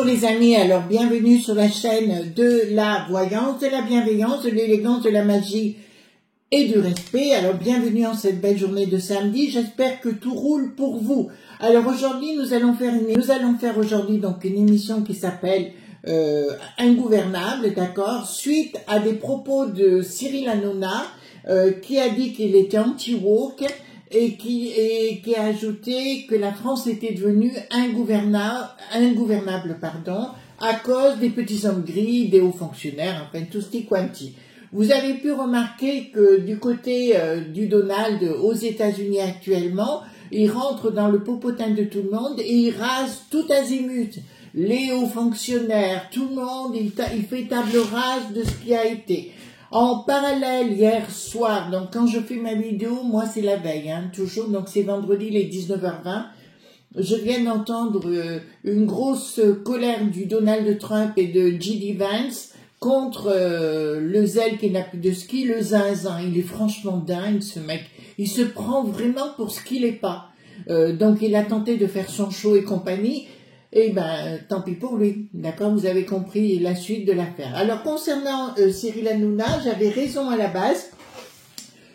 les amis, alors bienvenue sur la chaîne de la voyance, de la bienveillance, de l'élégance, de la magie et du respect. Alors bienvenue en cette belle journée de samedi, j'espère que tout roule pour vous. Alors aujourd'hui nous allons faire aujourd'hui donc une émission qui s'appelle Ingouvernable, d'accord, suite à des propos de Cyril Hanouna qui a dit qu'il était anti-woke et qui a ajouté que la France était devenue ingouvernable, à cause des petits hommes gris, des hauts fonctionnaires, enfin tutti quanti. Vous avez pu remarquer que du côté du Donald aux États-Unis actuellement, il rentre dans le popotin de tout le monde et il rase tout azimut. Les hauts fonctionnaires, tout le monde, il fait table rase de ce qui a été. En parallèle, hier soir, donc quand je fais ma vidéo, moi c'est la veille, hein, toujours, donc c'est vendredi les 19h20, je viens d'entendre une grosse colère du Donald Trump et de J.D. Vance contre le zèle qui n'a plus de ski, le zinzin. Il est franchement dingue ce mec, il se prend vraiment pour ce qu'il n'est pas. Donc il a tenté de faire son show et compagnie. Eh ben, tant pis pour lui, d'accord, vous avez compris la suite de l'affaire. Alors, concernant Cyril Hanouna, j'avais raison à la base.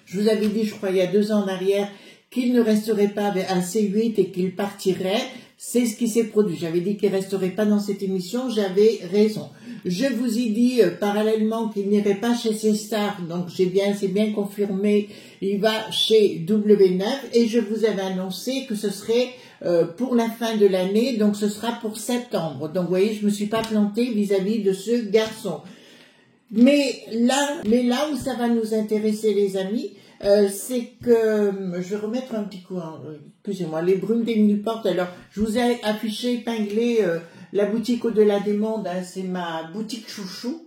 Je vous avais dit, je crois, il y a 2 ans en arrière, qu'il ne resterait pas à C8 et qu'il partirait. C'est ce qui s'est produit. J'avais dit qu'il ne resterait pas dans cette émission, j'avais raison. Je vous ai dit parallèlement qu'il n'irait pas chez ces stars, donc c'est bien confirmé, il va chez W9 et je vous avais annoncé que ce serait pour la fin de l'année, donc ce sera pour septembre. Donc vous voyez, je me suis pas plantée vis-à-vis de ce garçon. Mais là où ça va nous intéresser les amis, c'est que, je vais remettre un petit coup, excusez-moi, les brumes des Newport. Alors, je vous ai affiché, épinglé la boutique Au-delà des mondes, hein, c'est ma boutique chouchou.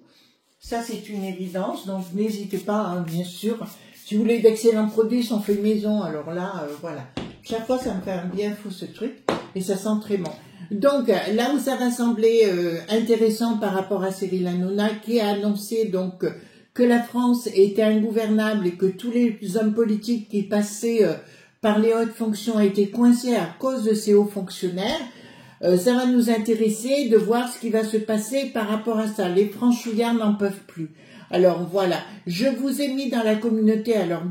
Ça, c'est une évidence, donc n'hésitez pas, hein, bien sûr. Si vous voulez d'excellents produits, ils sont faits maison, alors là, voilà. Chaque fois, ça me fait un bien fou ce truc, et ça sent très bon. Donc, là où ça va sembler intéressant par rapport à Cyril Hanouna, qui a annoncé donc que la France était ingouvernable et que tous les hommes politiques qui passaient par les hautes fonctions étaient coincés à cause de ces hauts fonctionnaires, ça va nous intéresser de voir ce qui va se passer par rapport à ça. Les franchouillards n'en peuvent plus. Alors voilà, je vous ai mis dans la communauté alors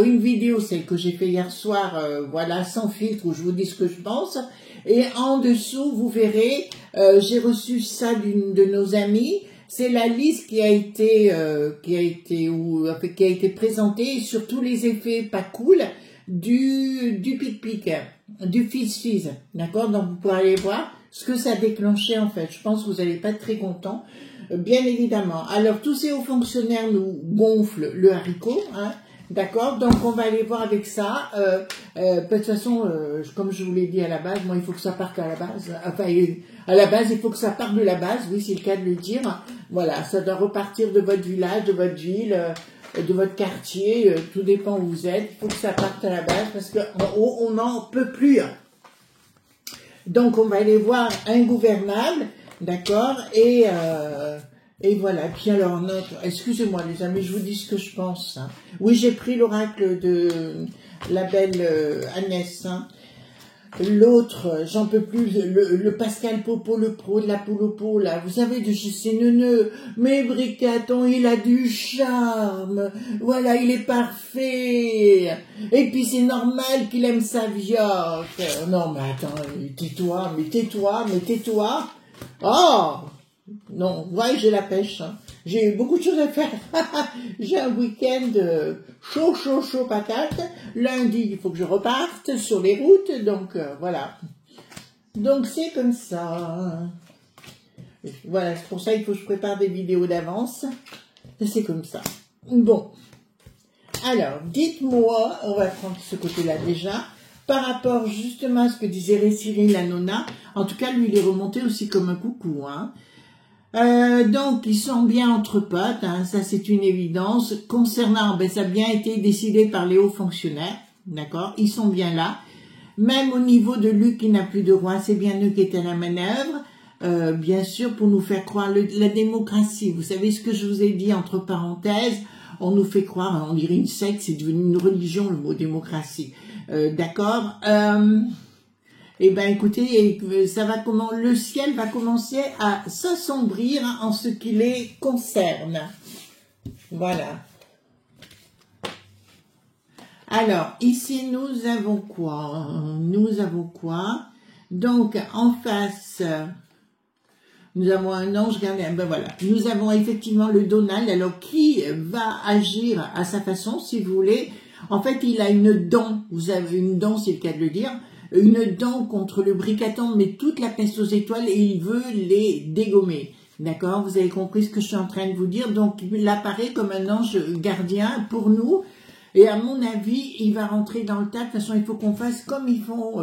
une vidéo, celle que j'ai fait hier soir, voilà, sans filtre, où je vous dis ce que je pense. Et en dessous, vous verrez, j'ai reçu ça d'une de nos amies. C'est la liste qui a été présentée sur tous les effets pas cool du pic-pic, du fizz-fizz, d'accord? Donc vous pourrez aller voir ce que ça a déclenché en fait. Je pense que vous n'allez pas être très content, bien évidemment. Alors tous ces hauts fonctionnaires nous gonflent le haricot, hein, d'accord? Donc on va aller voir avec ça. De toute façon, comme je vous l'ai dit à la base, moi il faut que ça parte à la base. Enfin, à la base, il faut que ça parte de la base, oui, c'est le cas de le dire. Voilà, ça doit repartir de votre village, de votre ville, de votre quartier, tout dépend où vous êtes. Il faut que ça parte à la base parce qu'en haut, on n'en peut plus. Donc, on va aller voir Ingouvernable, d'accord, et voilà. Puis alors, excusez-moi les amis, je vous dis ce que je pense. Hein. Oui, j'ai pris l'oracle de la belle Agnès, hein. L'autre, j'en peux plus, le Pascal Popo, le pro de la poule au pot, là, vous savez, de chez ces neuneux, mais Bricaton, il a du charme, voilà, il est parfait, et puis c'est normal qu'il aime sa vioque. Non, mais attends, tais-toi, oh, non, ouais, j'ai la pêche, hein. J'ai beaucoup de choses à faire. J'ai un week-end chaud patate. Lundi, il faut que je reparte sur les routes. Donc, voilà. Donc, c'est comme ça. Voilà, c'est pour ça qu'il faut que je prépare des vidéos d'avance. C'est comme ça. Bon. Alors, dites-moi, on va prendre ce côté-là déjà, par rapport justement à ce que disait Cyril Hanouna. En tout cas, lui, il est remonté aussi comme un coucou, hein. Donc, ils sont bien entre potes, hein, ça c'est une évidence. Concernant, ça a bien été décidé par les hauts fonctionnaires, d'accord, ils sont bien là. Même au niveau de Luc qui n'a plus de roi, c'est bien eux qui étaient à la manœuvre, bien sûr, pour nous faire croire la démocratie. Vous savez ce que je vous ai dit entre parenthèses, on nous fait croire, on dirait une secte, c'est devenu une religion le mot démocratie, d'accord. Eh ben, écoutez, ça va le ciel va commencer à s'assombrir en ce qui les concerne. Voilà. Alors, ici, nous avons quoi? Nous avons quoi? Donc, en face, nous avons un ange gardien. Ben voilà. Nous avons effectivement le Donald, alors qui va agir à sa façon, si vous voulez. En fait, il a une dent. Vous avez une dent, c'est le cas de le dire. Une dent contre le bricaton, mais toute la peste aux étoiles, et il veut les dégommer. D'accord? Vous avez compris ce que je suis en train de vous dire. Donc, il apparaît comme un ange gardien pour nous. Et à mon avis, il va rentrer dans le tas. De toute façon, il faut qu'on fasse comme ils font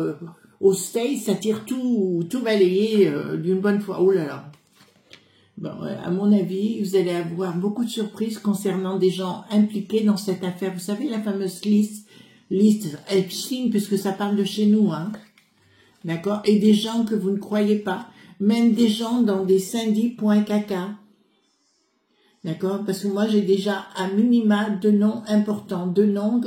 au States, c'est-à-dire tout balayer d'une bonne fois. Oh là là. Bon, à mon avis, vous allez avoir beaucoup de surprises concernant des gens impliqués dans cette affaire. Vous savez, la fameuse liste Epstein, puisque ça parle de chez nous, hein. D'accord? Et des gens que vous ne croyez pas. Même des gens dans des syndics.caca. D'accord? Parce que moi, j'ai déjà à minima 2 noms importants. 2 noms,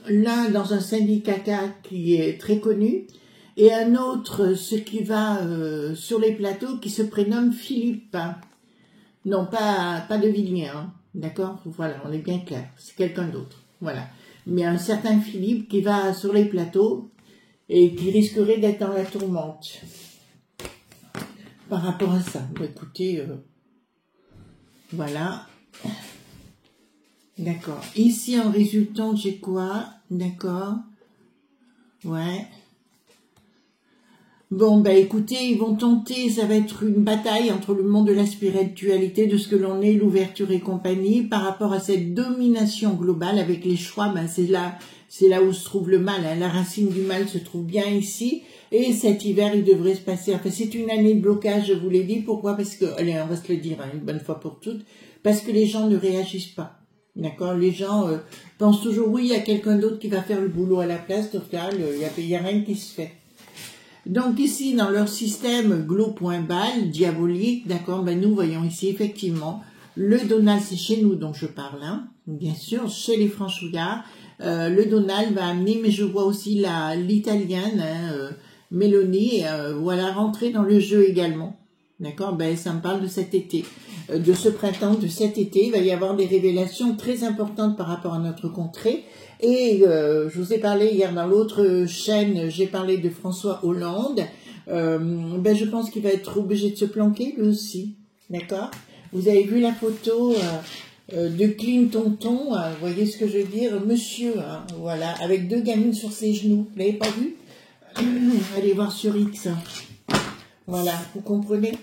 l'un dans un syndicat qui est très connu, et un autre, ce qui va sur les plateaux, qui se prénomme Philippe. Non, pas de Villiers, hein. D'accord? Voilà, on est bien clair. C'est quelqu'un d'autre. Voilà. Mais un certain Philippe qui va sur les plateaux et qui risquerait d'être dans la tourmente. Par rapport à ça. Bon, écoutez... Voilà. D'accord. Ici, en résultant, j'ai quoi? D'accord. Ouais. Bon, ben écoutez, ils vont tenter, ça va être une bataille entre le monde de la spiritualité, de ce que l'on est, l'ouverture et compagnie, par rapport à cette domination globale avec les choix, ben c'est là où se trouve le mal, hein. La racine du mal se trouve bien ici, et cet hiver, il devrait se passer, enfin c'est une année de blocage, je vous l'ai dit, pourquoi? Parce que, allez, on va se le dire, hein, une bonne fois pour toutes, parce que les gens ne réagissent pas. D'accord? Les gens pensent toujours, oui, il y a quelqu'un d'autre qui va faire le boulot à la place, total, il y a rien qui se fait. Donc ici, dans leur système glo.bal, diabolique, d'accord, ben nous voyons ici effectivement le Donald, c'est chez nous dont je parle, hein, bien sûr, chez les franchouillards, le Donald va amener, mais je vois aussi l'italienne, hein, Mélanie, voilà, rentrer dans le jeu également, d'accord, ben ça me parle de cet été, de ce printemps, de cet été, il va y avoir des révélations très importantes par rapport à notre contrée. Et je vous ai parlé hier dans l'autre chaîne, j'ai parlé de François Hollande. Ben je pense qu'il va être obligé de se planquer lui aussi, d'accord? Vous avez vu la photo de Clinton, vous voyez ce que je veux dire? Monsieur, hein, voilà, avec 2 gamines sur ses genoux. Vous l'avez pas vu? Allez voir sur X. Voilà, vous comprenez?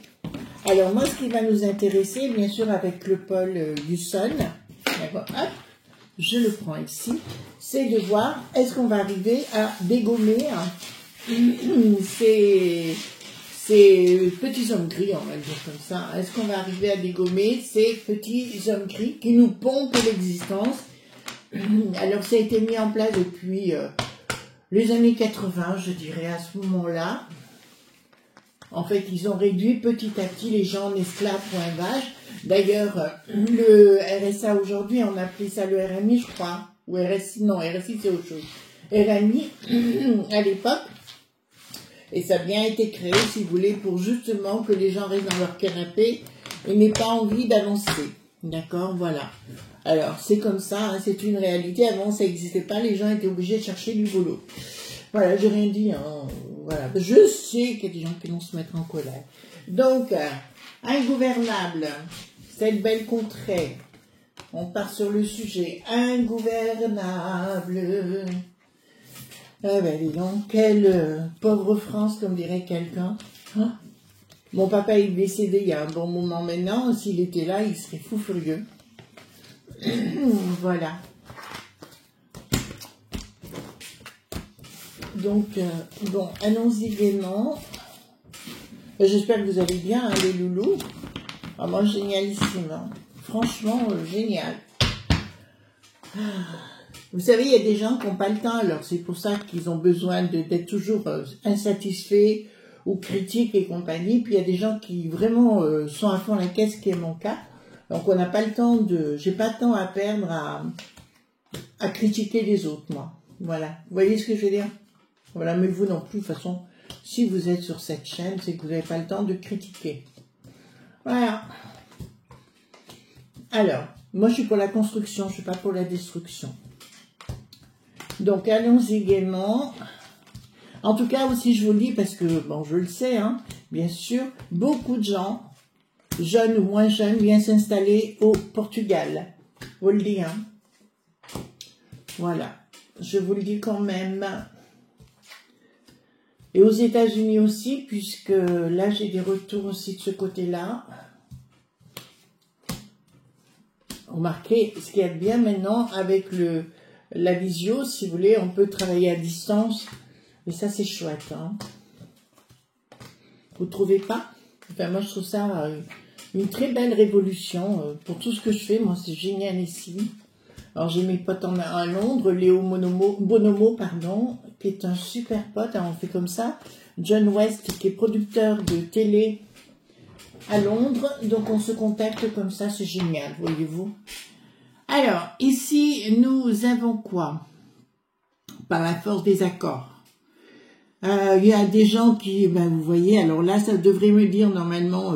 Alors moi, ce qui va nous intéresser, bien sûr, avec le pôle du Sun, d'accord? Hop. Je le prends ici, c'est de voir est-ce qu'on va arriver à dégommer ces petits hommes gris, on va le dire comme ça. Est-ce qu'on va arriver à dégommer ces petits hommes gris qui nous pompent l'existence? Alors ça a été mis en place depuis les années 80, je dirais, à ce moment-là. En fait, ils ont réduit petit à petit les gens en esclaves ou en vaches. D'ailleurs, le RSA aujourd'hui, on appelait ça le RMI, je crois. Ou RSI, non, RSI c'est autre chose. RMI, à l'époque, et ça a bien été créé, si vous voulez, pour justement que les gens restent dans leur canapé et n'aient pas envie d'avancer. D'accord, voilà. Alors, c'est comme ça, hein, c'est une réalité. Avant, ça n'existait pas, les gens étaient obligés de chercher du boulot. Voilà, j'ai rien dit, hein. Voilà. Je sais qu'il y a des gens qui vont se mettre en colère. Donc, ingouvernable, cette belle contrée. On part sur le sujet. Ingouvernable. Ah ben dis donc, quelle pauvre France, comme dirait quelqu'un. Hein? Mon papa est décédé il y a un bon moment maintenant. S'il était là, il serait fou furieux. Voilà. Donc, bon, allons-y gaiement. J'espère que vous allez bien, hein, les loulous. Ah, moi, génialissime. Hein. Franchement, génial. Vous savez, il y a des gens qui n'ont pas le temps, alors c'est pour ça qu'ils ont besoin d'être toujours insatisfaits ou critiques et compagnie. Puis il y a des gens qui vraiment sont à fond la caisse, ce qui est mon cas. Donc on n'a pas le temps j'ai pas de temps à perdre à critiquer les autres, moi. Voilà. Vous voyez ce que je veux dire? Voilà, mais vous non plus, de toute façon, Si vous êtes sur cette chaîne, c'est que vous n'avez pas le temps de critiquer. Voilà. Alors, moi je suis pour la construction, je ne suis pas pour la destruction. Donc allons-y gaiement. En tout cas aussi je vous le dis parce que, bon je le sais, hein, bien sûr, beaucoup de gens, jeunes ou moins jeunes, viennent s'installer au Portugal. Vous le dites, hein. Voilà, je vous le dis quand même. Et aux États-Unis aussi, puisque là j'ai des retours aussi de ce côté-là. Remarquez, ce qu'il y a de bien maintenant avec la visio, si vous voulez, on peut travailler à distance. Et ça, c'est chouette. Hein. Vous ne trouvez pas? Enfin, moi, je trouve ça une très belle révolution. Pour tout ce que je fais, moi, c'est génial ici. Alors, j'ai mes potes à Londres, Léo Bonomo, pardon, qui est un super pote. Hein, on fait comme ça. John West, qui est producteur de télé à Londres, donc on se contacte comme ça, c'est génial, voyez-vous. Alors, ici, nous avons quoi? Par la force des accords. Il y a des gens qui, ben, vous voyez, alors là, ça devrait me dire normalement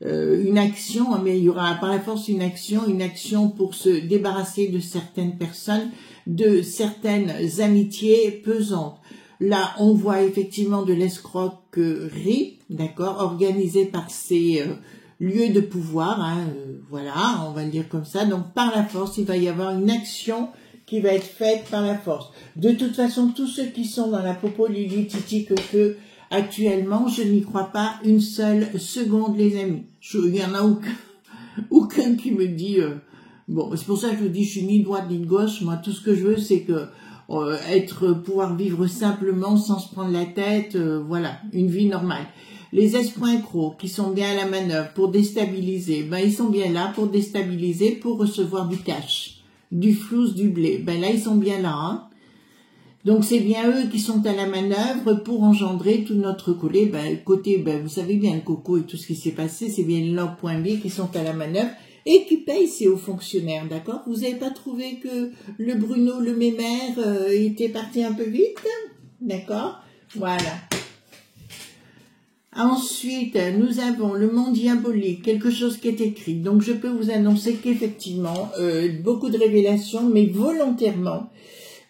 une action, mais il y aura par la force une action pour se débarrasser de certaines personnes, de certaines amitiés pesantes. Là, on voit effectivement de l'escroquerie, d'accord, organisée par ces lieux de pouvoir, hein, voilà, on va le dire comme ça. Donc, par la force, il va y avoir une action qui va être faite par la force. De toute façon, tous ceux qui sont dans la popo lili titi que actuellement, je n'y crois pas une seule seconde, les amis. Il y en a aucun qui me dit... bon, c'est pour ça que je vous dis, je suis ni droite ni de gauche. Moi, tout ce que je veux, c'est que pouvoir vivre simplement sans se prendre la tête, voilà, une vie normale. Les escrocs qui sont bien à la manœuvre pour déstabiliser, ben ils sont bien là pour déstabiliser, pour recevoir du cash, du flouze, du blé. Ben là, ils sont bien là. Hein. Donc c'est bien eux qui sont à la manœuvre pour engendrer tout notre côté. Ben, vous savez bien le coco et tout ce qui s'est passé, c'est bien leur point B qui sont à la manœuvre. Et qui paye ces hauts fonctionnaires, d'accord? Vous n'avez pas trouvé que le Bruno Le Mémère était parti un peu vite? D'accord? Voilà. Ensuite, nous avons le monde diabolique, quelque chose qui est écrit. Donc, je peux vous annoncer qu'effectivement, beaucoup de révélations, mais volontairement,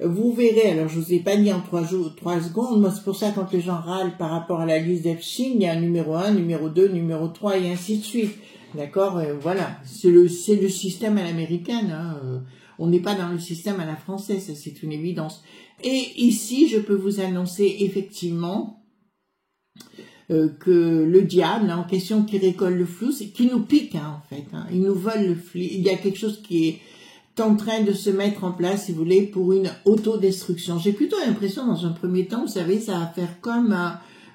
vous verrez, alors je vous ai pas dit en 3 secondes, moi c'est pour ça quand les gens râlent par rapport à la liste d'Epstein, il y a un numéro 1, numéro 2, numéro 3 et ainsi de suite. D'accord, voilà, c'est le système à l'américaine, hein. On n'est pas dans le système à la française, ça c'est une évidence. Et ici, je peux vous annoncer effectivement que le diable, hein, en question, qui récolte le flou, c'est qui nous pique, hein, en fait. Hein. Il nous vole le flou. Il y a quelque chose qui est en train de se mettre en place, si vous voulez, pour une autodestruction. J'ai plutôt l'impression, dans un premier temps, vous savez, ça va faire comme...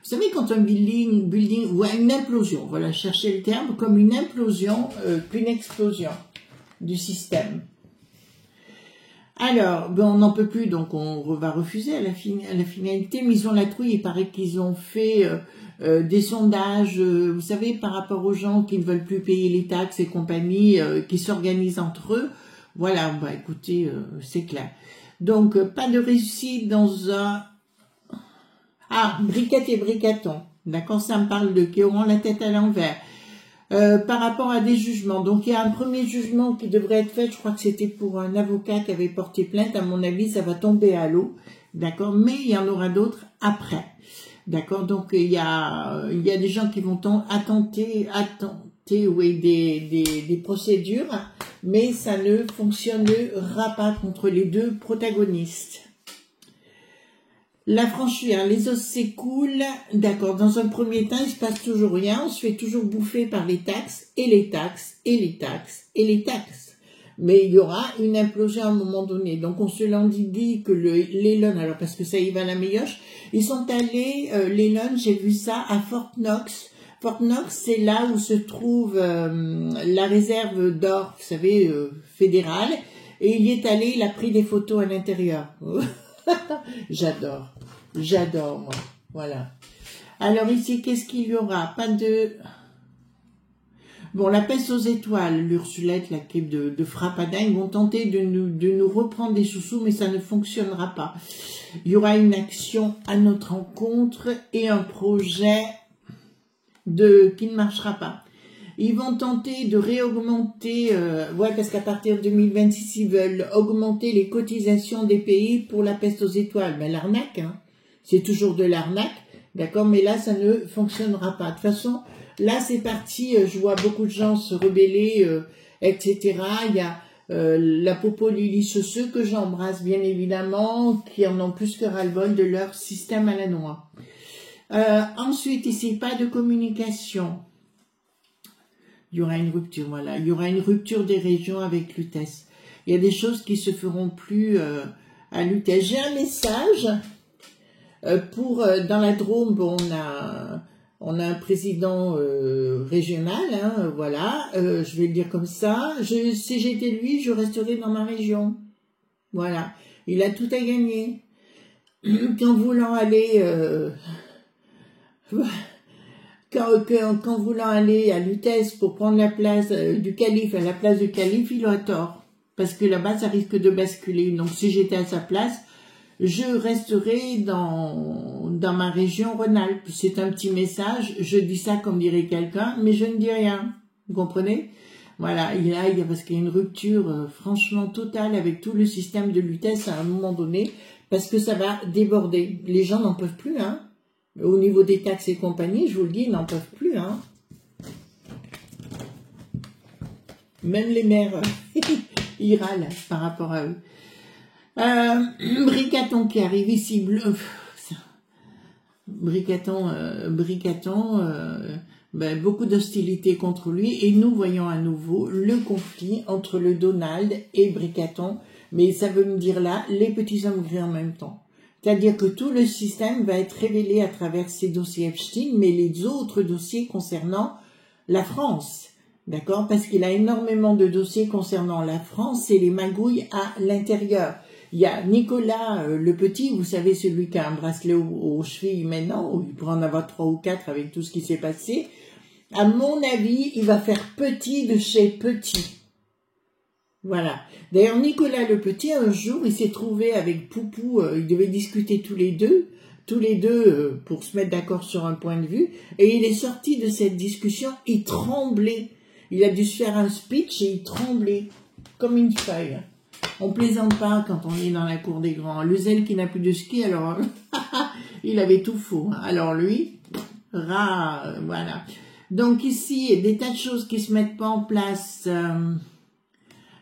vous savez, quand un building ou une implosion, voilà, cherchez le terme, comme une implosion, qu'une explosion du système. Alors, ben, on n'en peut plus, donc on va refuser à la finalité, mais ils ont la trouille, il paraît qu'ils ont fait des sondages, vous savez, par rapport aux gens qui ne veulent plus payer les taxes et compagnie, qui s'organisent entre eux. Voilà, bah écoutez, c'est clair. Donc, pas de réussite dans un... Ah, briquette et bricaton. D'accord, ça me parle de qui auront la tête à l'envers. Par rapport à des jugements. Donc, il y a un premier jugement qui devrait être fait. Je crois que c'était pour un avocat qui avait porté plainte. À mon avis, ça va tomber à l'eau. D'accord, mais il y en aura d'autres après. D'accord, donc il y a des gens qui vont attenter, oui, des procédures, mais ça ne fonctionnera pas contre les deux protagonistes. La franchise, les os s'écoulent, d'accord, dans un premier temps, il se passe toujours rien, on se fait toujours bouffer par les taxes, et les taxes, et les taxes, et les taxes. Mais il y aura une implosion à un moment donné. Donc on se dit que l'Elon, alors parce que ça y va la méioche, ils sont allés, l'Elon, j'ai vu ça, à Fort Knox. Fort Knox, c'est là où se trouve la réserve d'or, vous savez, fédérale, et il y est allé, il a pris des photos à l'intérieur. J'adore, moi, voilà. Alors ici, qu'est-ce qu'il y aura? Pas de... Bon, la peste aux étoiles, l'Ursulette, l'équipe de Frappadin, ils vont tenter de nous reprendre des sous-sous, mais ça ne fonctionnera pas. Il y aura une action à notre rencontre et un projet qui ne marchera pas. Ils vont tenter de réaugmenter, ouais, parce qu'à partir de 2026, ils veulent augmenter les cotisations des pays pour la peste aux étoiles. Ben, l'arnaque, hein. C'est toujours de l'arnaque, d'accord, mais là, ça ne fonctionnera pas. De toute façon, là, c'est parti, je vois beaucoup de gens se rebeller, etc. Il y a la Popo Lily Chausseux, que j'embrasse bien évidemment, qui en ont plus que ras-le-bol de leur système à la noix. Ensuite, ici, pas de communication. Il y aura une rupture, voilà. Il y aura une rupture des régions avec l'UTES. Il y a des choses qui se feront plus à l'UTES. J'ai un message dans la Drôme, bon, on a un président régional, hein, voilà, je vais le dire comme ça. Si j'étais lui, je resterais dans ma région. Voilà. Il a tout à gagner. Qu'en voulant aller... Qu'en voulant aller à l'UTES pour prendre la place du calife, à la place du calife, il a tort. Parce que là-bas, ça risque de basculer. Donc, si j'étais à sa place, je resterai dans ma région Rhône-Alpes. C'est un petit message. Je dis ça comme dirait quelqu'un, mais je ne dis rien. Vous comprenez? Voilà. Parce qu'il y a une rupture franchement totale avec tout le système de l'UTES à un moment donné, parce que ça va déborder. Les gens n'en peuvent plus, hein. Au niveau des taxes et compagnie, je vous le dis, ils n'en peuvent plus, hein. Même les maires, ils râlent par rapport à eux. Bricaton qui arrive ici, Bricaton, beaucoup d'hostilité contre lui, et nous voyons à nouveau le conflit entre le Donald et Bricaton, mais ça veut me dire là, les petits hommes gris en même temps. C'est-à-dire que tout le système va être révélé à travers ces dossiers Epstein, mais les autres dossiers concernant la France, d'accord? Parce qu'il a énormément de dossiers concernant la France et les magouilles à l'intérieur. Il y a Nicolas le Petit, vous savez, celui qui a un bracelet aux chevilles maintenant, où il pourrait en avoir 3 ou 4 avec tout ce qui s'est passé. À mon avis, il va faire petit de chez petit. Voilà. D'ailleurs, Nicolas le Petit, un jour, il s'est trouvé avec Poupou, ils devaient discuter tous les deux pour se mettre d'accord sur un point de vue, et il est sorti de cette discussion, il tremblait. Il a dû se faire un speech et il tremblait, comme une feuille. On plaisante pas quand on est dans la cour des grands. Le zèle qui n'a plus de ski, alors, il avait tout faux. Alors lui, voilà. Donc ici, il y a des tas de choses qui se mettent pas en place.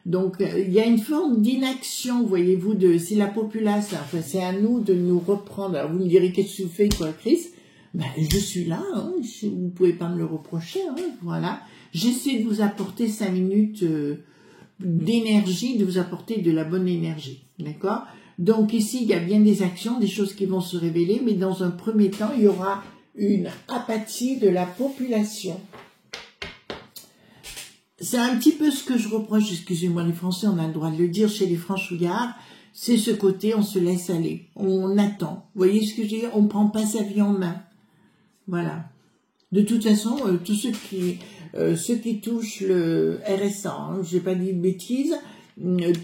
Donc, il y a une forme d'inaction, voyez-vous, c'est la populace, enfin, c'est à nous de nous reprendre. Alors, vous me direz, qu'est-ce que tu fais, quoi, Chris? Ben, je suis là, hein, vous pouvez pas me le reprocher, hein, voilà. J'essaie de vous apporter 5 minutes d'énergie, de vous apporter de la bonne énergie, d'accord? Donc, ici, il y a bien des actions, des choses qui vont se révéler, mais dans un premier temps, il y aura une apathie de la population. C'est un petit peu ce que je reproche, excusez-moi les Français, on a le droit de le dire, chez les franchouillards, c'est ce côté, on se laisse aller, on attend. Vous voyez ce que je veux dire? On ne prend pas sa vie en main. Voilà. De toute façon, tous ceux qui touchent le RSA, hein, je n'ai pas dit de bêtises,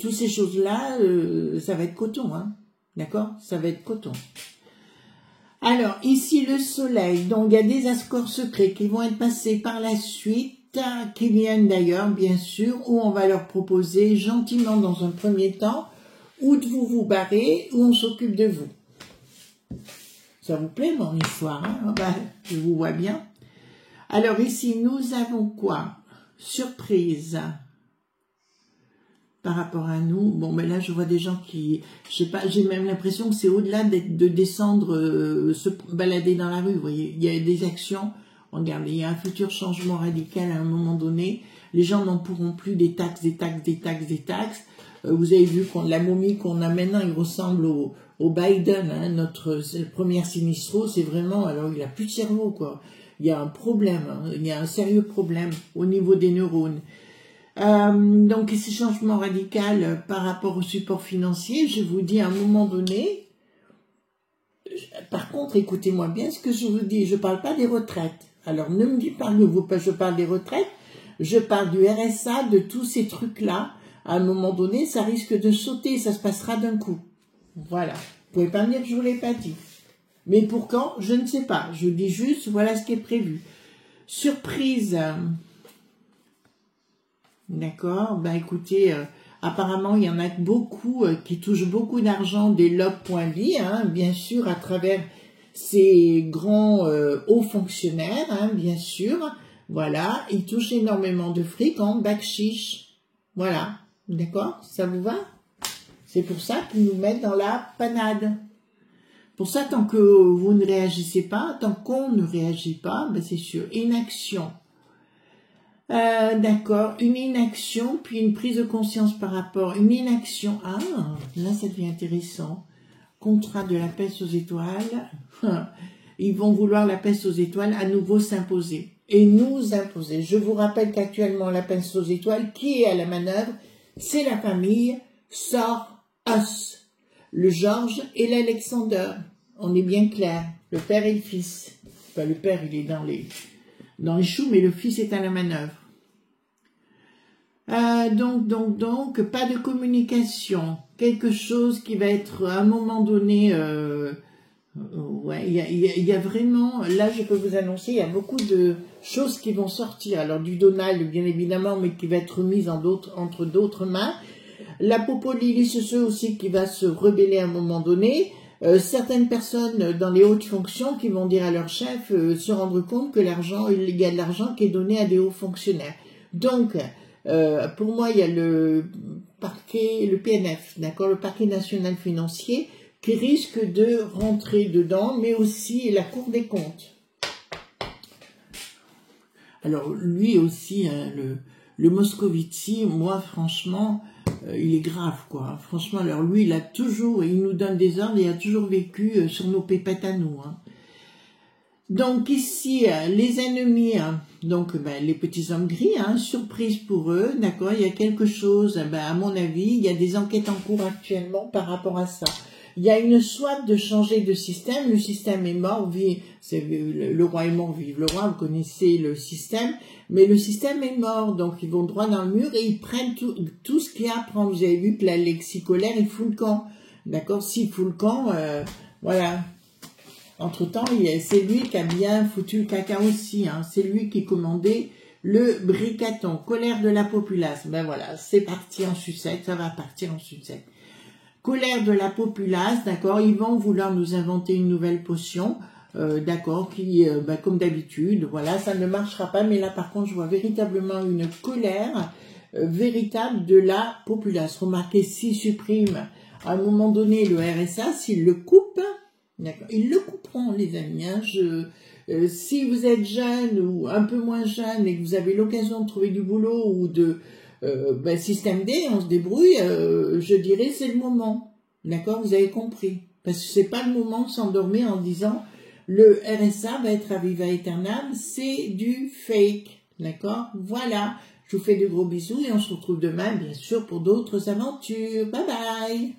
toutes ces choses-là, ça va être coton, hein. D'accord? Ça va être coton. Alors, ici, le soleil, donc il y a des accords secrets qui vont être passés par la suite, qui viennent d'ailleurs, bien sûr, où on va leur proposer gentiment dans un premier temps, ou de vous barrer, ou on s'occupe de vous. Ça vous plaît, mon histoire, hein? Ben, je vous vois bien. Alors ici, nous avons quoi? Surprise. Par rapport à nous, bon, mais là, je vois des gens qui, je sais pas, j'ai même l'impression que c'est au-delà de descendre, se balader dans la rue, vous voyez. Il y a des actions. Regardez, il y a un futur changement radical à un moment donné. Les gens n'en pourront plus des taxes. Vous avez vu la momie qu'on a maintenant, il ressemble au Biden, hein, notre première sinistro. C'est vraiment, alors il a plus de cerveau, quoi. Il y a un problème, hein, il y a un sérieux problème au niveau des neurones. Donc, ce changement radical par rapport au support financier, je vous dis à un moment donné, par contre, écoutez-moi bien ce que je vous dis, je ne parle pas des retraites. Alors, ne me dites pas que je parle des retraites. Je parle du RSA, de tous ces trucs-là. À un moment donné, ça risque de sauter, ça se passera d'un coup. Voilà. Vous pouvez pas me dire que je vous l'ai pas dit. Mais pour quand, je ne sais pas. Je dis juste, voilà ce qui est prévu. Surprise. D'accord. Ben écoutez, apparemment, il y en a beaucoup qui touchent beaucoup d'argent des lob.vie, hein, bien sûr, à travers ces grands hauts fonctionnaires, hein, bien sûr. Voilà. Ils touchent énormément de fric en bakshish. Voilà. D'accord. Ça vous va? C'est pour ça qu'ils nous mettent dans la panade. Pour ça, tant que vous ne réagissez pas, tant qu'on ne réagit pas, ben c'est sûr. Inaction. D'accord. Une inaction, puis une prise de conscience par rapport. Une inaction. Ah, là, ça devient intéressant. Contrat de la peste aux étoiles. Ils vont vouloir la peste aux étoiles à nouveau s'imposer. Et nous imposer. Je vous rappelle qu'actuellement, la peste aux étoiles, qui est à la manœuvre, c'est la famille Soros. Le Georges et l'Alexander. On est bien clair. Le père et le fils. Enfin, le père, il est dans les choux, mais le fils est à la manœuvre. Donc, pas de communication. Quelque chose qui va être, à un moment donné, ouais, il y a vraiment, là, je peux vous annoncer, il y a beaucoup de choses qui vont sortir. Alors, du Donald, bien évidemment, mais qui va être mise entre d'autres mains. La Popolili, c'est ceux aussi qui va se rebeller à un moment donné. Certaines personnes dans les hautes fonctions qui vont dire à leur chef se rendre compte que il y a de l'argent qui est donné à des hauts fonctionnaires. Donc, pour moi, il y a le parquet, le PNF, d'accord, le parquet national financier, qui risque de rentrer dedans, mais aussi la Cour des comptes. Alors, lui aussi, hein, le Moscovici, moi, franchement, il est grave, quoi. Franchement, alors lui, il nous donne des ordres, il a toujours vécu sur nos pépettes à nous, hein. Donc ici, les ennemis, hein, donc les petits hommes gris, hein, surprise pour eux, d'accord, il y a quelque chose, à mon avis, il y a des enquêtes en cours actuellement par rapport à ça. Il y a une soif de changer de système, le système est mort, le roi est mort, vive le roi, vous connaissez le système, mais le système est mort, donc ils vont droit dans le mur et ils prennent tout ce qu'il y a à prendre. Vous avez vu que l'Alexis Colère, il fout le camp, d'accord, s'il fout le camp, voilà. Entre-temps, c'est lui qui a bien foutu le caca aussi, hein. C'est lui qui commandait le bricaton, colère de la populace. Ben voilà, c'est parti en sucette, ça va partir en sucette. Colère de la populace, d'accord, ils vont vouloir nous inventer une nouvelle potion, d'accord, qui, comme d'habitude, voilà, ça ne marchera pas, mais là, par contre, je vois véritablement une colère véritable de la populace. Remarquez, s'ils suppriment à un moment donné le RSA, s'ils le coupent, d'accord, ils le couperont, les amis, hein, si vous êtes jeune ou un peu moins jeune et que vous avez l'occasion de trouver du boulot ou de système D, on se débrouille, je dirais c'est le moment. D'accord, vous avez compris. Parce que c'est pas le moment de s'endormir en disant le RSA va être à viva aeternam, c'est du fake. D'accord, voilà. Je vous fais de gros bisous et on se retrouve demain, bien sûr, pour d'autres aventures. Bye bye.